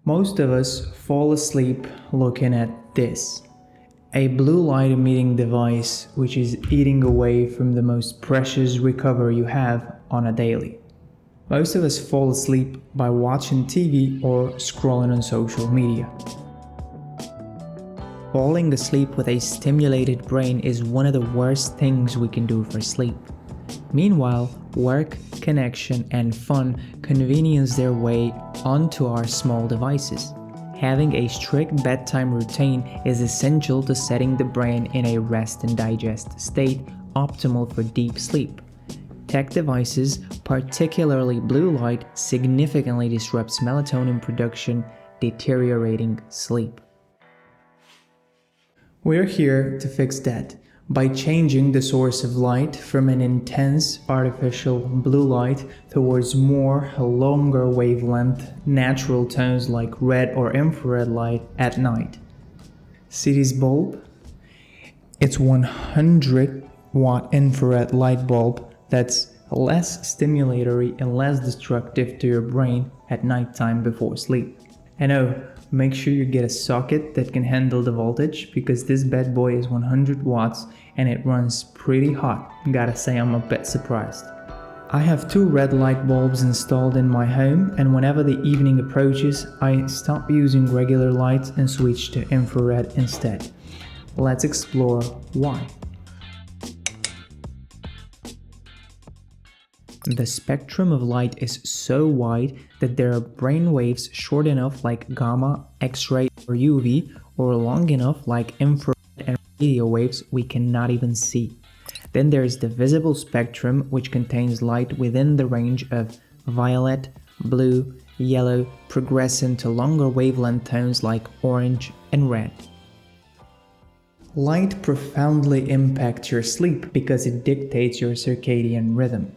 Most of us fall asleep looking at this, a blue light emitting device which is eating away from the most precious recovery you have on a daily. Most of us fall asleep by watching TV or scrolling on social media. Falling asleep with a stimulated brain is one of the worst things we can do for sleep. Meanwhile, work, connection, and fun convenience their way onto our small devices. Having a strict bedtime routine is essential to setting the brain in a rest and digest state optimal for deep sleep. Tech devices, particularly blue light, significantly disrupts melatonin production, deteriorating sleep. We're here to fix that by changing the source of light from an intense artificial blue light towards more longer wavelength natural tones like red or infrared light at night. See this bulb? It's 100-watt infrared light bulb that's less stimulatory and less destructive to your brain at nighttime before sleep. And make sure you get a socket that can handle the voltage because this bad boy is 100 watts and it runs pretty hot. Gotta say, I'm a bit surprised. I have 2 red light bulbs installed in my home, and whenever the evening approaches, I stop using regular lights and switch to infrared instead. Let's explore why. The spectrum of light is so wide that there are brain waves short enough like gamma, X-ray, or UV, or long enough like infrared and radio waves we cannot even see. Then there is the visible spectrum, which contains light within the range of violet, blue, yellow, progressing to longer wavelength tones like orange and red. Light profoundly impacts your sleep because it dictates your circadian rhythm.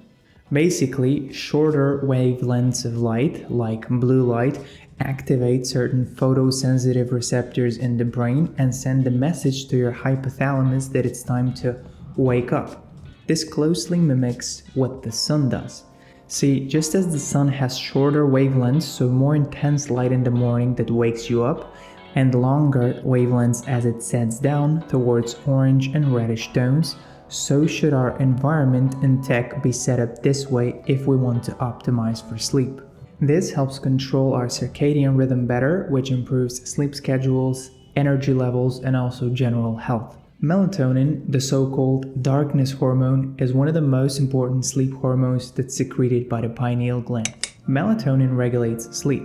Basically, shorter wavelengths of light, like blue light, activate certain photosensitive receptors in the brain and send a message to your hypothalamus that it's time to wake up. This closely mimics what the sun does. See, just as the sun has shorter wavelengths, so more intense light in the morning that wakes you up, and longer wavelengths as it sets down towards orange and reddish tones, so should our environment and tech be set up this way if we want to optimize for sleep. This helps control our circadian rhythm better, which improves sleep schedules, energy levels, and also general health. Melatonin, the so-called darkness hormone, is one of the most important sleep hormones that's secreted by the pineal gland. Melatonin regulates sleep,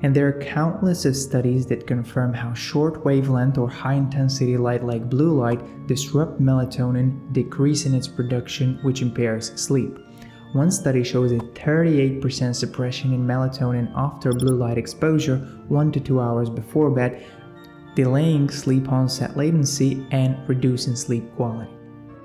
and there are countless of studies that confirm how short wavelength or high intensity light like blue light disrupt melatonin, decreasing its production, which impairs sleep. One study shows a 38% suppression in melatonin after blue light exposure 1 to 2 hours before bed, delaying sleep onset latency and reducing sleep quality.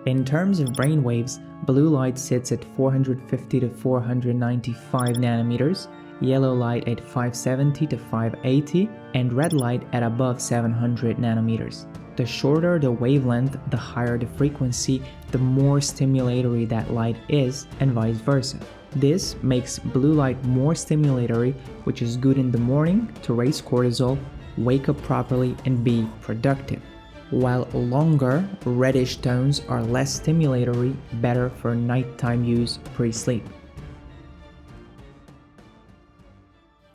In terms of brain waves, blue light sits at 450 to 495 nanometers, yellow light at 570 to 580, and red light at above 700 nanometers. The shorter the wavelength, the higher the frequency, the more stimulatory that light is, and vice versa. This makes blue light more stimulatory, which is good in the morning to raise cortisol, wake up properly, and be productive, while longer, reddish tones are less stimulatory, better for nighttime use pre-sleep.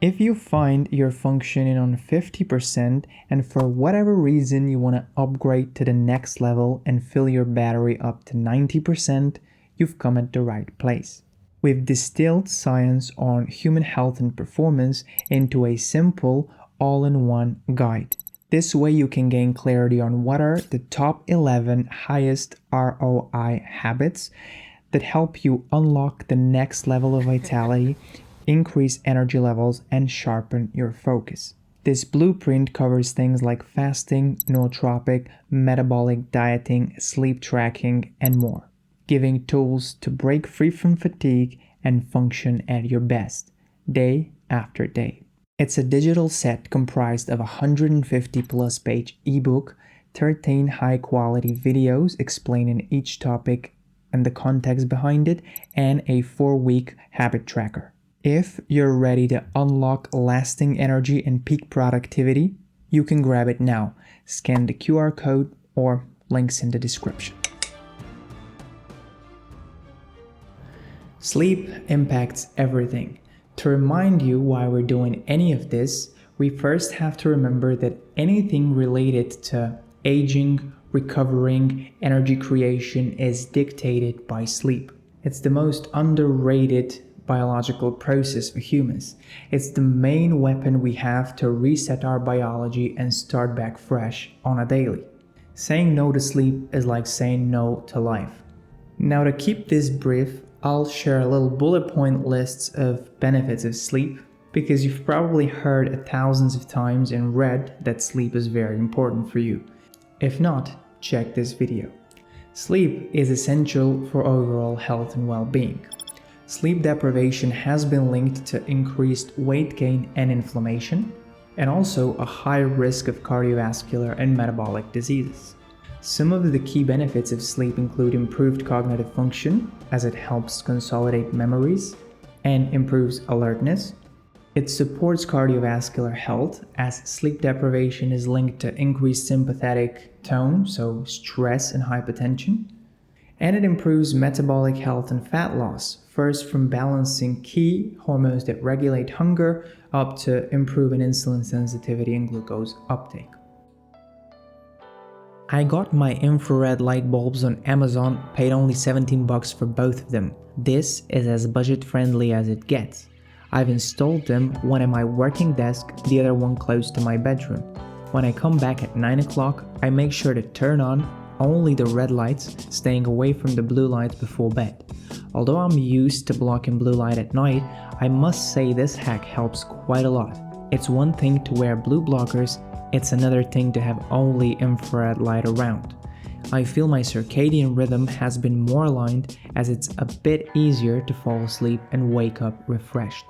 If you find you're functioning on 50% and for whatever reason you want to upgrade to the next level and fill your battery up to 90%, you've come at the right place. We've distilled science on human health and performance into a simple, all-in-one guide. This way you can gain clarity on what are the top 11 highest ROI habits that help you unlock the next level of vitality, increase energy levels, and sharpen your focus. This blueprint covers things like fasting, nootropic, metabolic dieting, sleep tracking, and more, giving tools to break free from fatigue and function at your best, day after day. It's a digital set comprised of a 150-plus page ebook, 13 high-quality videos explaining each topic and the context behind it, and a 4-week habit tracker. If you're ready to unlock lasting energy and peak productivity, you can grab it now. Scan the QR code or links in the description. Sleep impacts everything. To remind you why we're doing any of this, we first have to remember that anything related to aging, recovering, energy creation is dictated by sleep. It's the most underrated biological process for humans. It's the main weapon we have to reset our biology and start back fresh on a daily. Saying no to sleep is like saying no to life. Now, to keep this brief, I'll share a little bullet point lists of benefits of sleep, because you've probably heard it thousands of times and read that sleep is very important for you. If not, check this video. Sleep is essential for overall health and well-being. Sleep deprivation has been linked to increased weight gain and inflammation, and also a high risk of cardiovascular and metabolic diseases. Some of the key benefits of sleep include improved cognitive function, as it helps consolidate memories and improves alertness. It supports cardiovascular health, as sleep deprivation is linked to increased sympathetic tone, so stress and hypertension. And it improves metabolic health and fat loss, first from balancing key hormones that regulate hunger up to improving insulin sensitivity and glucose uptake. I got my infrared light bulbs on Amazon, paid only $17 for both of them. This is as budget friendly as it gets. I've installed them, one at my working desk, the other one close to my bedroom. When I come back at 9 o'clock, I make sure to turn on only the red lights, staying away from the blue lights before bed. Although I'm used to blocking blue light at night, I must say this hack helps quite a lot. It's one thing to wear blue blockers, it's another thing to have only infrared light around. I feel my circadian rhythm has been more aligned, as it's a bit easier to fall asleep and wake up refreshed.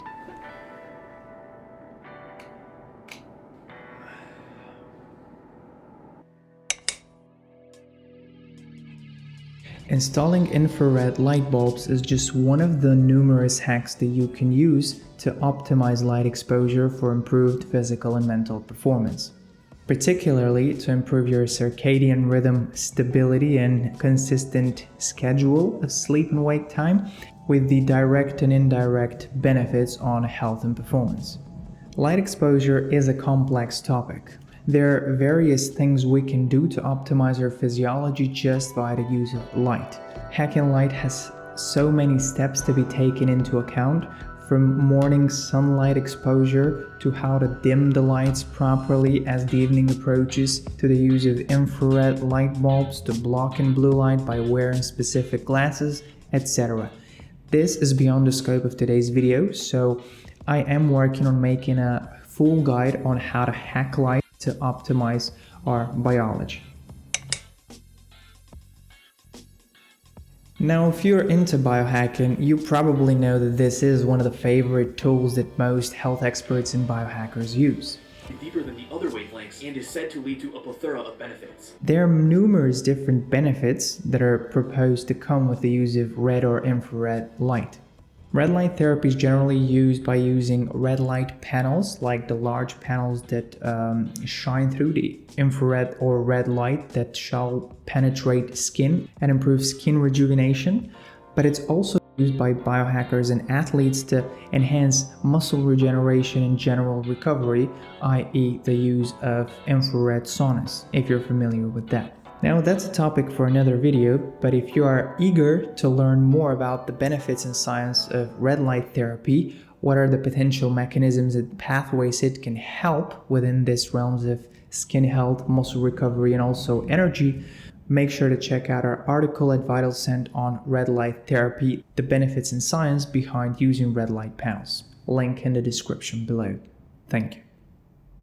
Installing infrared light bulbs is just one of the numerous hacks that you can use to optimize light exposure for improved physical and mental performance, particularly to improve your circadian rhythm stability and consistent schedule of sleep and wake time, with the direct and indirect benefits on health and performance. Light exposure is a complex topic. There are various things we can do to optimize our physiology just by the use of light. Hacking light has so many steps to be taken into account, from morning sunlight exposure to how to dim the lights properly as the evening approaches, to the use of infrared light bulbs to block in blue light by wearing specific glasses, etc. This is beyond the scope of today's video, so I am working on making a full guide on how to hack light to optimize our biology. Now, if you're into biohacking, you probably know that this is one of the favorite tools that most health experts and biohackers use. Deeper than the other wavelengths and is said to lead to a plethora of benefits. There are numerous different benefits that are proposed to come with the use of red or infrared light. Red light therapy is generally used by using red light panels, like the large panels that shine through the infrared or red light that shall penetrate skin and improve skin rejuvenation. But it's also used by biohackers and athletes to enhance muscle regeneration and general recovery, i.e. the use of infrared saunas, if you're familiar with that. Now, that's a topic for another video, but if you are eager to learn more about the benefits and science of red light therapy, what are the potential mechanisms and pathways it can help within these realms of skin health, muscle recovery, and also energy, make sure to check out our article at VitalScent on red light therapy, the benefits and science behind using red light panels. Link in the description below. Thank you.